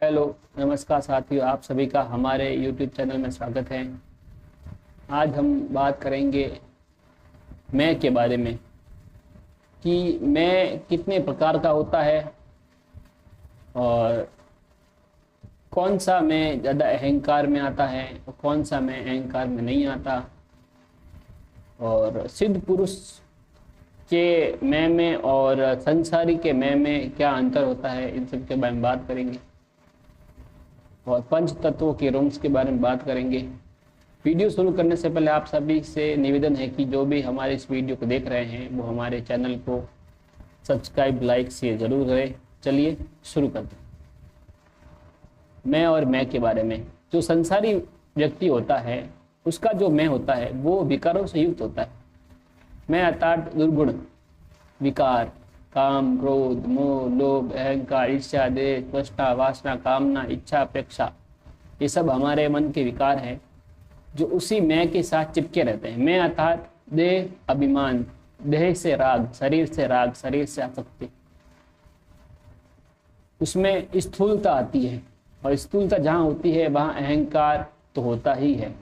Hello, नमस्कार साथियों, आप सभी का हमारे YouTube चैनल में स्वागत है। आज हम बात करेंगे मैं के बारे में कि मैं कितने प्रकार का होता है और कौन सा मैं ज़्यादा अहंकार में आता है और कौन सा मैं अहंकार में नहीं आता, और सिद्ध पुरुष के मैं में और संसारी के मैं में क्या अंतर होता है, इन सब के बारे में बात करेंगे और पंच तत्वों के रूम्स के बारे में बात करेंगे। वीडियो शुरू करने से पहले आप सभी से निवेदन है कि जो भी हमारे इस वीडियो को देख रहे हैं वो हमारे चैनल को सब्सक्राइब, लाइक, शेयर जरूर करें। चलिए शुरू करते हैं। मैं और मैं के बारे में। जो संसारी व्यक्ति होता है उसका जो मैं होता है वो विकारों से युक्त होता है। मैं अर्थात दुर्गुण, विकार, काम, क्रोध, मोह, लोभ, अहंकार, ईर्ष्या, द्वेष, त्वष्टा, वासना, कामना, इच्छा, अपेक्षा, ये सब हमारे मन के विकार हैं जो उसी मैं के साथ चिपके रहते हैं। मैं अर्थात देह अभिमान, देह से राग, शरीर से राग, शरीर से आसक्ति, उसमें स्थूलता आती है और स्थूलता जहाँ होती है वहाँ अहंकार तो होता ही है।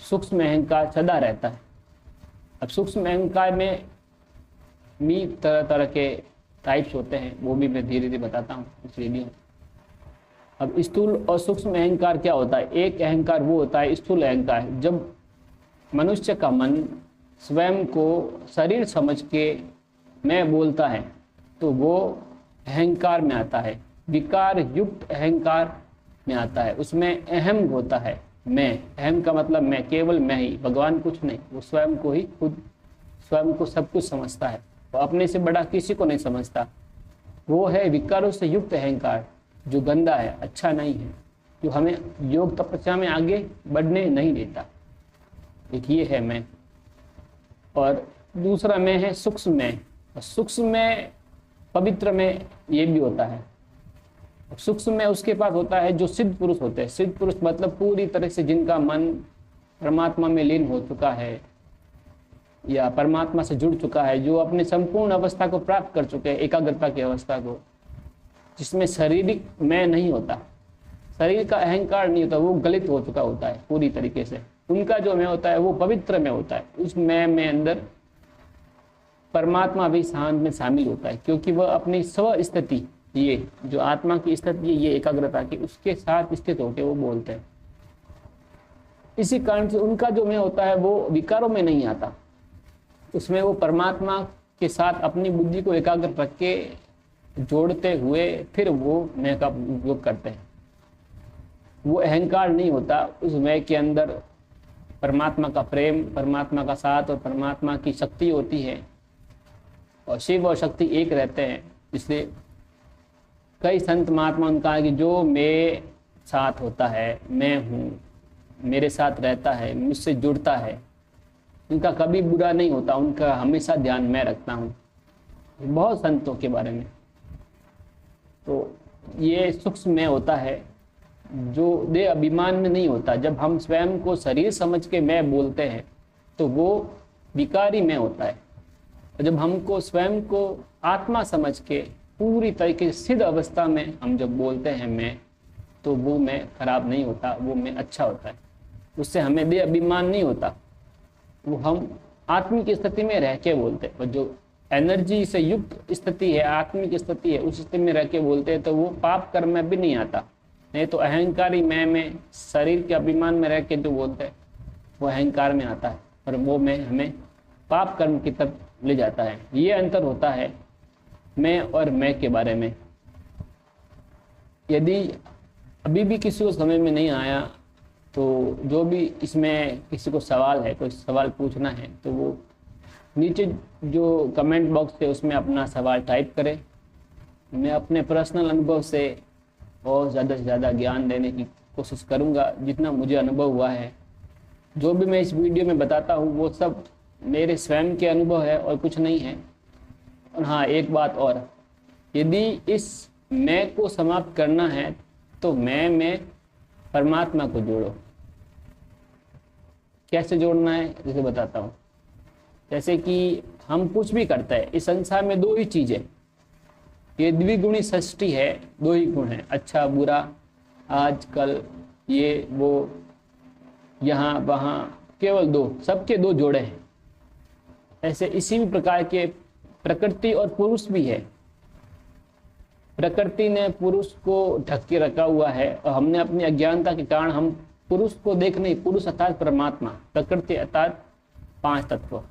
सूक्ष्म अहंकार सदा रहता है। अब सूक्ष्म अहंकार में भी तरह तरह के टाइप्स होते हैं, वो भी मैं धीरे धीरे बताता हूँ इस वीडियो में। अब स्थूल और सूक्ष्म अहंकार क्या होता है? एक अहंकार वो होता है स्थूल अहंकार, जब मनुष्य का मन स्वयं को शरीर समझ के मैं बोलता है तो वो अहंकार में आता है, विकार युक्त अहंकार में आता है। उसमें अहम होता है मैं। अहम का मतलब मैं, केवल मैं ही, भगवान कुछ नहीं, वो स्वयं को ही खुद, स्वयं को सब कुछ समझता है, वो अपने से बड़ा किसी को नहीं समझता। वो है विकारों से युक्त अहंकार जो गंदा है, अच्छा नहीं है, जो हमें योग तपस्या में आगे बढ़ने नहीं देता। एक ये है मैं। और दूसरा मैं है सूक्ष्म मैं। और सूक्ष्म में पवित्र में ये भी होता है। सूक्ष्म में उसके पास होता है जो सिद्ध पुरुष होते हैं। सिद्ध पुरुष मतलब पूरी तरह से जिनका मन परमात्मा में लीन हो चुका है या परमात्मा से जुड़ चुका है, जो अपने संपूर्ण अवस्था को प्राप्त कर चुके हैं, एकाग्रता की अवस्था को, जिसमें शारीरिक मैं नहीं होता, शरीर का अहंकार नहीं होता, वो गलित हो चुका होता है पूरी तरीके से। उनका जो मैं होता है वो पवित्र में होता है। उस मैं में अंदर परमात्मा भी शांत में शामिल होता है, क्योंकि वह अपनी स्व स्थिति, ये जो आत्मा की स्थिति है, ये एकाग्रता की, उसके साथ स्थित होकर वो बोलते हैं। इसी कारण से उनका जो मैं होता है वो विकारों में नहीं आता। उसमें वो परमात्मा के साथ अपनी बुद्धि को एकाग्र रख के जोड़ते हुए फिर वो मैं का उपयोग करते हैं। वो अहंकार नहीं होता। उस मैं के अंदर परमात्मा का प्रेम, परमात्मा का साथ और परमात्मा की शक्ति होती है, और शिव और शक्ति एक रहते हैं। इसलिए कई संत महात्मा उनका है कि जो मेरे साथ होता है, मैं हूँ, मेरे साथ रहता है, मुझसे जुड़ता है, उनका कभी बुरा नहीं होता, उनका हमेशा ध्यान मैं रखता हूँ। बहुत संतों के बारे में। तो ये सूक्ष्म मैं होता है जो देह अभिमान में नहीं होता। जब हम स्वयं को शरीर समझ के मैं बोलते हैं तो वो विकारी मैं होता है। जब हमको स्वयं को आत्मा समझ के पूरी तरीके से सिद्ध अवस्था में हम जब बोलते हैं मैं, तो वो मैं खराब नहीं होता, वो मैं अच्छा होता है। उससे हमें देह अभिमान नहीं होता, वो हम आत्मिक स्थिति में रह के बोलते हैं। और जो एनर्जी से युक्त स्थिति है, आत्मिक स्थिति है, उस स्थिति में रह के बोलते हैं तो वो पाप कर्म में भी नहीं आता। नहीं तो अहंकारी मैं में, शरीर के अभिमान में रह के जो बोलते हैं वो अहंकार में आता है और वो मैं हमें पाप कर्म की तरफ ले जाता है। ये अंतर होता है मैं और मैं के बारे में। यदि अभी भी किसी को समझ में नहीं आया तो जो भी इसमें किसी को सवाल है, कोई सवाल पूछना है, तो वो नीचे जो कमेंट बॉक्स है उसमें अपना सवाल टाइप करें। मैं अपने पर्सनल अनुभव से और ज़्यादा से ज़्यादा ज्ञान देने की कोशिश करूँगा, जितना मुझे अनुभव हुआ है। जो भी मैं इस वीडियो में बताता हूँ वो सब मेरे स्वयं के अनुभव है और कुछ नहीं है। और हाँ, एक बात और, यदि इस मैं को समाप्त करना है तो मैं में परमात्मा को जोड़ो। कैसे जोड़ना है जैसे बताता हूँ। जैसे कि हम कुछ भी करते हैं, इस संसार में दो ही चीज़ें, ये द्विगुणी सृष्टि है, दो ही गुण है, अच्छा बुरा, आज कल, ये वो, यहाँ वहाँ, केवल दो, सबके दो जोड़े हैं। ऐसे इसी भी प्रकार के प्रकृति और पुरुष भी है। प्रकृति ने पुरुष को ढक के रखा हुआ है और हमने अपनी अज्ञानता के कारण हम पुरुष को देख नहीं, पुरुष अर्थात परमात्मा, प्रकृति अर्थात पांच तत्व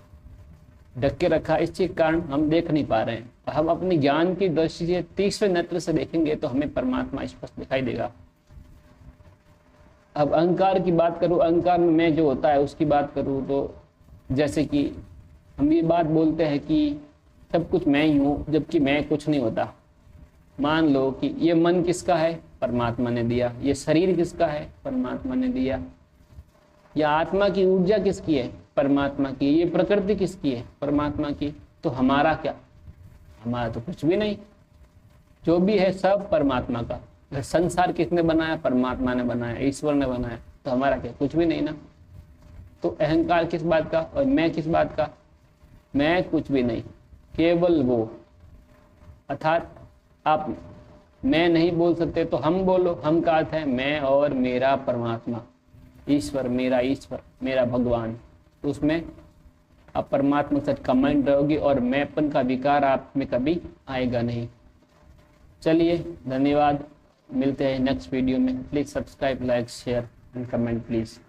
ढक के रखा, इसके कारण हम देख नहीं पा रहे हैं। हम अपनी ज्ञान की दृष्टि से तीसरे नेत्र से देखेंगे तो हमें परमात्मा स्पष्ट दिखाई देगा। अब अहंकार की बात करूं, अहंकार में मैं जो होता है उसकी बात करूं तो जैसे कि हम ये बात बोलते हैं कि सब कुछ मैं ही हूं, जबकि मैं कुछ नहीं होता। मान लो कि ये मन किसका है, परमात्मा ने दिया। ये शरीर किसका है, परमात्मा ने दिया। या आत्मा की ऊर्जा किसकी है, परमात्मा की। ये प्रकृति किसकी है, परमात्मा की। तो हमारा क्या, हमारा तो कुछ भी नहीं, जो भी है सब परमात्मा का। संसार किसने बनाया, परमात्मा ने बनाया, ईश्वर ने बनाया। तो हमारा क्या, कुछ भी नहीं ना। तो अहंकार किस बात का और मैं किस बात का, मैं कुछ भी नहीं, केवल वो। अर्थात आप मैं नहीं बोल सकते तो हम बोलो। हम का अर्थ है मैं और मेरा परमात्मा, ईश्वर, मेरा भगवान। तो उसमें आप परमात्मा से कमेंट रहोगे और मैंपन का विकार आप में कभी आएगा नहीं। चलिए, धन्यवाद, मिलते हैं नेक्स्ट वीडियो में। Please subscribe, like, share and comment please.